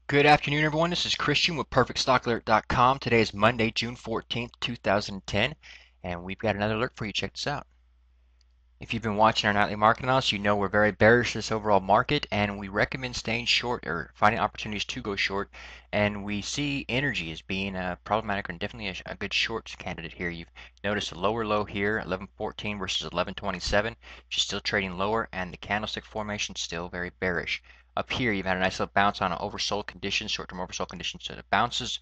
Good afternoon, everyone. This is Christian with PerfectStockAlert.com. Today is Monday, June 14th, 2010, and we've got another alert for you. Check this out. If you've been watching our nightly market analysis, you know we're very bearish this overall market, and we recommend staying short or finding opportunities to go short. And we see energy as being problematic and definitely a good short candidate here. You've noticed a lower low here, 1114 versus 1127. She's still trading lower, and the candlestick formation still very bearish. Up here, you've had a nice little bounce on an oversold condition, short-term oversold condition. So the bounces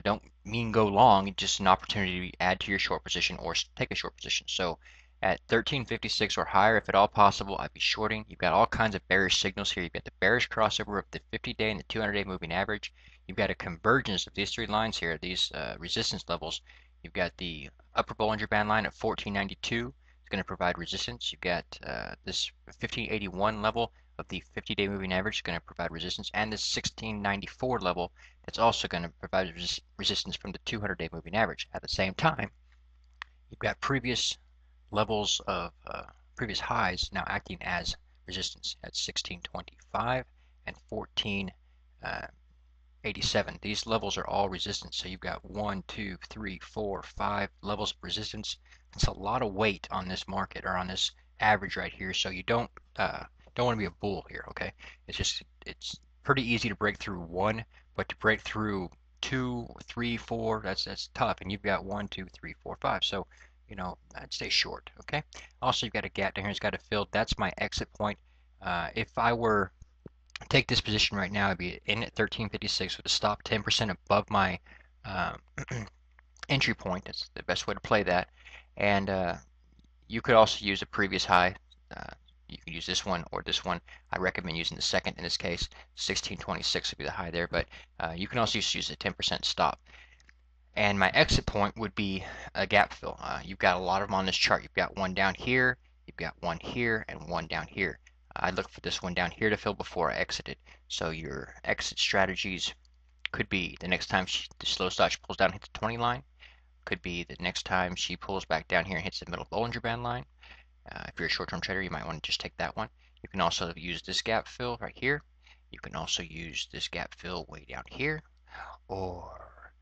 don't mean go long, it's just an opportunity to add to your short position or take a short position. So at 1356 or higher, if at all possible, I'd be shorting. You've got all kinds of bearish signals here. You've got the bearish crossover of the 50-day and the 200-day moving average. You've got a convergence of these three lines here, these resistance levels. You've got the upper Bollinger Band line at 1492. It's going to provide resistance. You've got this 1581 level of the 50-day moving average is going to provide resistance, and this 1694 level that's also going to provide resistance from the 200-day moving average. At the same time, you've got previous levels of previous highs now acting as resistance at 1625 and 1487. These levels are all resistance. So you've got 1, 2, 3, 4, 5 levels of resistance. That's a lot of weight on this market or on this average right here. So you don't want to be a bull here, okay? It's pretty easy to break through one, but to break through two, three, four, that's tough. And you've got 1, 2, 3, 4, 5. So I'd stay short, okay? Also, you've got a gap down here. It's got to fill. That's my exit point. If I were to take this position right now, I'd be in at 1356 with a stop 10% above my uh, entry point. That's the best way to play that. And you could also use a previous high. Uh, you can use this one or this one. I recommend using the second in this case. 1626 would be the high there, but you can also just use a 10% stop. And my exit point would be a gap fill. You've got a lot of them on this chart. You've got one down here, you've got one here, and one down here. I look for this one down here to fill before I exit it. So your exit strategies could be the next time the slow stop pulls down and hits the 20 line. Could be the next time she pulls back down here and hits the middle Bollinger Band line. If you're a short-term trader, you might want to just take that one. You can also use this gap fill right here. You can also use this gap fill way down here, or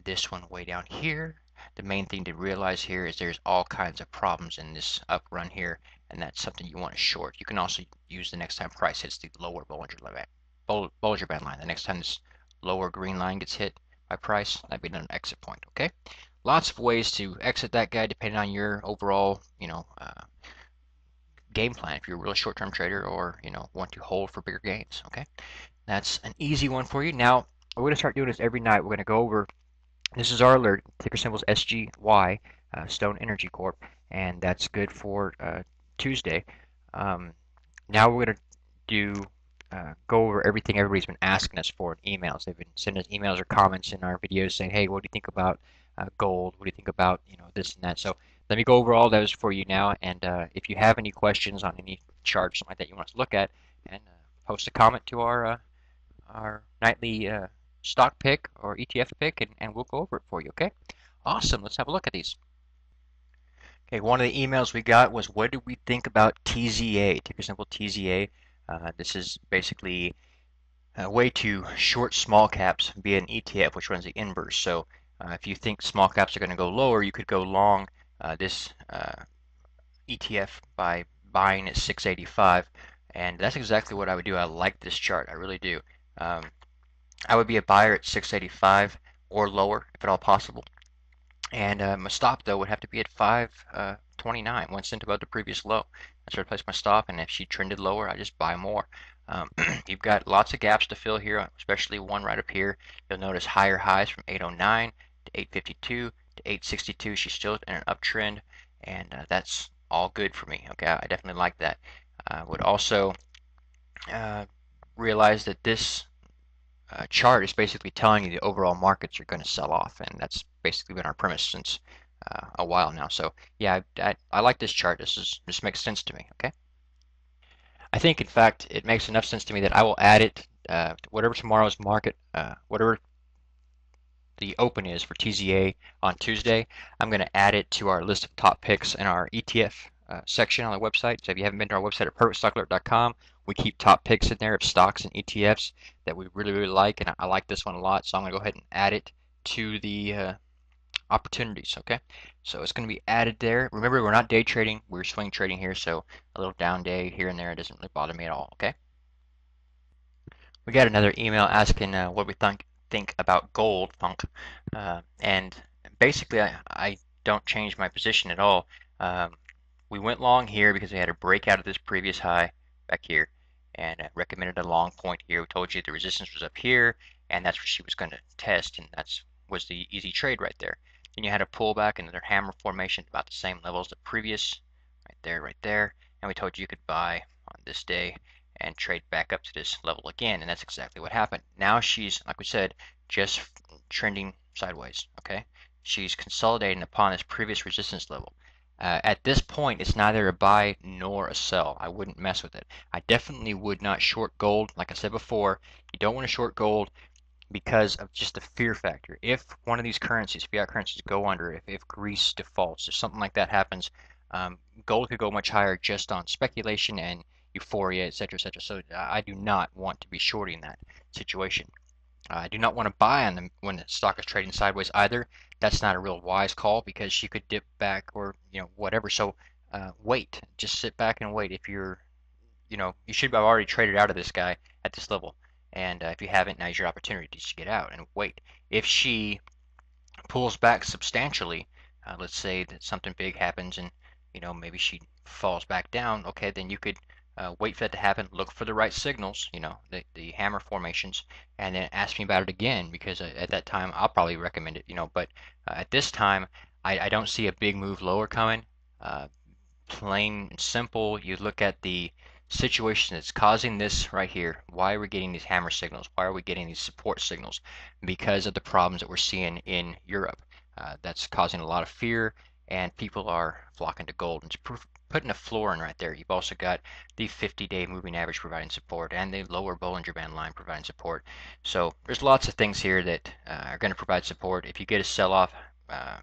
this one way down here. The main thing to realize here is there's all kinds of problems in this up run here, and that's something you want to short. You can also use the next time price hits the lower Bollinger Band line. The next time this lower green line gets hit by price, that'd be an exit point, okay? Lots of ways to exit that guy depending on your overall, game plan if you're a real short-term trader or, want to hold for bigger gains, okay? That's an easy one for you. Now, we're going to start doing this every night. We're going to go over, this is our alert, ticker symbol is SGY, Stone Energy Corp, and that's good for Tuesday. Now we're going to go over everything everybody's been asking us for in emails. They've been sending us emails or comments in our videos saying, hey, what do you think about gold? What do you think about this and that? So let me go over all those for you now. And if you have any questions on any chart, something like that you want us to look at, and post a comment to our nightly stock pick or ETF pick, and we'll go over it for you. Okay? Awesome. Let's have a look at these. Okay, one of the emails we got was, what do we think about TZA, ticker symbol TZA? This is basically a way to short small caps via an ETF, which runs the inverse. So if you think small caps are going to go lower, you could go long this ETF by buying at 685, and that's exactly what I would do. I like this chart, I really do. I would be a buyer at 685 or lower if at all possible. And my stop, though, would have to be at 529, 1 cent above the previous low. That's where I place my stop, and if she trended lower, I just buy more. You've got lots of gaps to fill here, especially one right up here. You'll notice higher highs from 809 to 852 to 862. She's still in an uptrend, and that's all good for me. Okay, I definitely like that. I would also realize that this chart is basically telling you the overall markets are going to sell off, and that's basically been our premise since a while now. So yeah, I like this chart. This makes sense to me. Okay, I think in fact it makes enough sense to me that I will add it to whatever tomorrow's market, whatever the open is for TZA on Tuesday. I'm going to add it to our list of top picks in our ETF section on the website. So if you haven't been to our website at PerfectStockAlert.com, We keep top picks in there of stocks and ETFs that we really like, and I like this one a lot, so I'm going to go ahead and add it to the opportunities. Okay, so it's going to be added there. Remember, we're not day trading, we're swing trading here, so a little down day here and there doesn't really bother me at all. Okay, we got another email asking what we think about gold funk, and basically I don't change my position at all. We went long here because we had a breakout of this previous high back here, and recommended a long point here. We told you the resistance was up here, and that's where she was going to test, and that's was the easy trade right there. Then you had a pullback, another hammer formation, about the same level as the previous, right there, and we told you you could buy on this day and trade back up to this level again, and that's exactly what happened. Now she's, like we said, just trending sideways. Okay, she's consolidating upon this previous resistance level. At this point, it's neither a buy nor a sell. I wouldn't mess with it. I definitely would not short gold. Like I said before, you don't want to short gold because of just the fear factor. If one of these currencies, fiat currencies, go under, if Greece defaults, if something like that happens, gold could go much higher just on speculation and euphoria, etc., etc. So I do not want to be shorting that situation. I do not want to buy on them when the stock is trading sideways either. That's not a real wise call because she could dip back or whatever. So wait, just sit back and wait. If you're, you should have already traded out of this guy at this level. And if you haven't, now's your opportunity to get out and wait. If she pulls back substantially, let's say that something big happens and maybe she falls back down, okay, then you could wait for that to happen, look for the right signals, the hammer formations, and then ask me about it again because at that time I'll probably recommend it, but at this time I don't see a big move lower coming. Plain and simple, you look at the situation that's causing this right here. Why are we getting these hammer signals? Why are we getting these support signals? Because of the problems that we're seeing in Europe. That's causing a lot of fear, and people are flocking to gold. And it's putting a floor in right there. You've also got the 50-day moving average providing support and the lower Bollinger Band line providing support. So there's lots of things here that are going to provide support. If you get a sell-off, I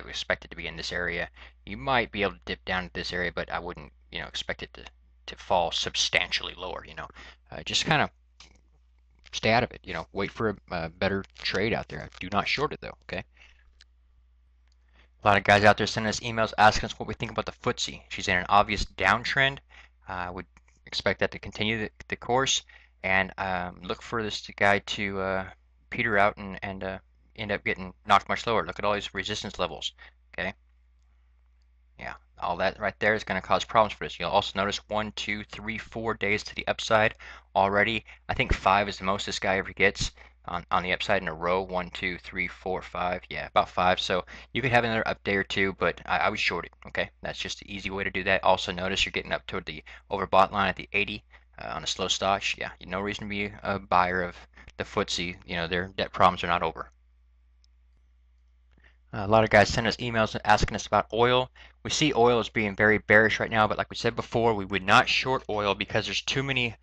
expect it to be in this area. You might be able to dip down to this area, but I wouldn't, expect it to fall substantially lower. Just kind of stay out of it. Wait for a better trade out there. Do not short it though. Okay. A lot of guys out there sending us emails asking us what we think about the FTSE. She's in an obvious downtrend. I would expect that to continue the course, and look for this guy to peter out and end up getting knocked much lower. Look at all these resistance levels. Okay. Yeah, all that right there is going to cause problems for this. You'll also notice 1, 2, 3, 4 days to the upside already. I think 5 is the most this guy ever gets on the upside in a row. 1, 2, 3, 4, 5. Yeah, about 5. So you could have another up day or two, but I would short it. Okay, that's just the easy way to do that. Also notice you're getting up toward the overbought line at the 80 on a slow stock. Yeah, no reason to be a buyer of the FTSE. Their debt problems are not over. A lot of guys send us emails asking us about oil. We see oil as being very bearish right now, but like we said before, we would not short oil because there's too many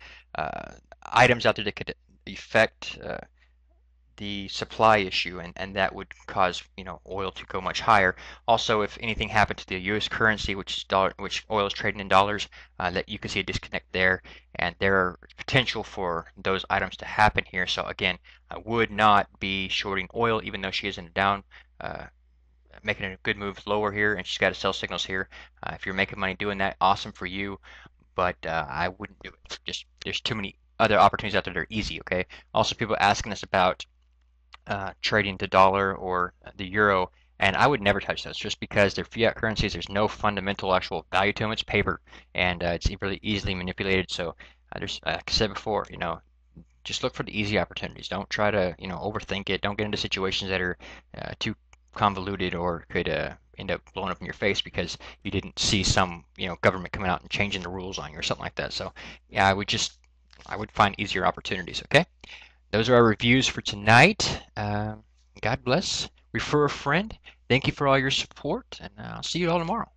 items out there that could affect the supply issue, and that would cause oil to go much higher. Also, if anything happened to the U.S. currency, which oil is trading in dollars, that you can see a disconnect there, and there are potential for those items to happen here. So again, I would not be shorting oil, even though she is in a down. Making a good move lower here, and she's got to sell signals here. If you're making money doing that, awesome for you, but I wouldn't do it. Just there's too many other opportunities out there that are easy. Okay. Also, people asking us about trading the dollar or the euro, and I would never touch those just because they're fiat currencies. There's no fundamental actual value to them. It's paper, and it's really easily manipulated. So there's, like I said before, just look for the easy opportunities. Don't try to overthink it. Don't get into situations that are too convoluted or could end up blowing up in your face because you didn't see some government coming out and changing the rules on you or something like that. So yeah, I would find easier opportunities. Okay, those are our reviews for tonight. God bless. Refer a friend. Thank you for all your support, and I'll see you all tomorrow.